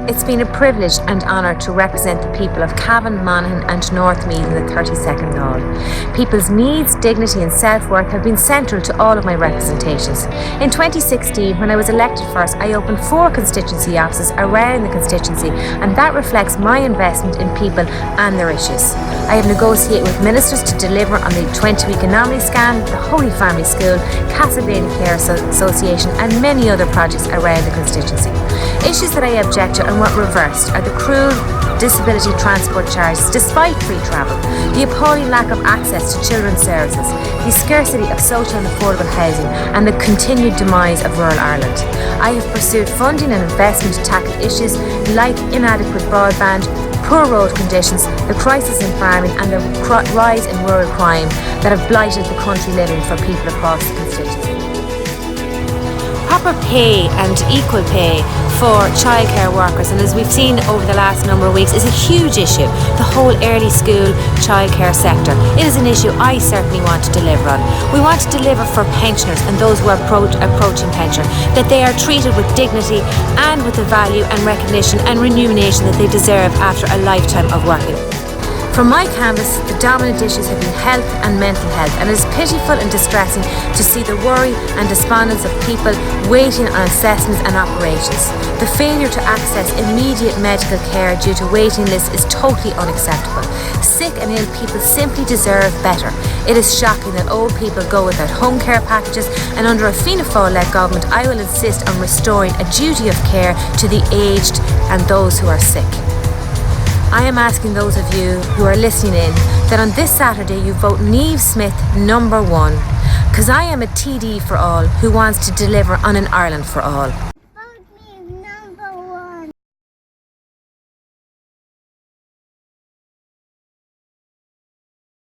It's been a privilege and honour to represent the people of Cavan, Monaghan and Northmead in the 32nd Dáil. People's needs, dignity and self-worth have been central to all of my representations. In 2016, when I was elected first, I opened 4 constituency offices around the constituency, and that reflects my investment in people and their issues. I have negotiated with ministers to deliver on the 20-week anomaly scan, the Holy Family School, Castlevania Care Association and many other projects around the constituency. Issues that I object to and want reversed are the cruel disability transport charges despite free travel, the appalling lack of access to children's services, the scarcity of social and affordable housing and the continued demise of rural Ireland. I have pursued funding and investment to tackle issues like inadequate broadband, poor road conditions, the crisis in farming and the rise in rural crime that have blighted the country living for people across the constituency. Proper pay and equal pay for childcare workers, and as we've seen over the last number of weeks, is a huge issue. The whole early school childcare sector. It is an issue I certainly want to deliver on. We want to deliver for pensioners and those who are approaching pension, that they are treated with dignity and with the value and recognition and remuneration that they deserve after a lifetime of working. From my canvas, the dominant issues have been health and mental health, and it is pitiful and distressing to see the worry and despondence of people waiting on assessments and operations. The failure to access immediate medical care due to waiting lists is totally unacceptable. Sick and ill people simply deserve better. It is shocking that old people go without home care packages, and under a Fianna Fáil-led government, I will insist on restoring a duty of care to the aged and those who are sick. I am asking those of you who are listening in that on this Saturday you vote Niamh Smyth number 1, because I am a TD for all who wants to deliver on an Ireland for all.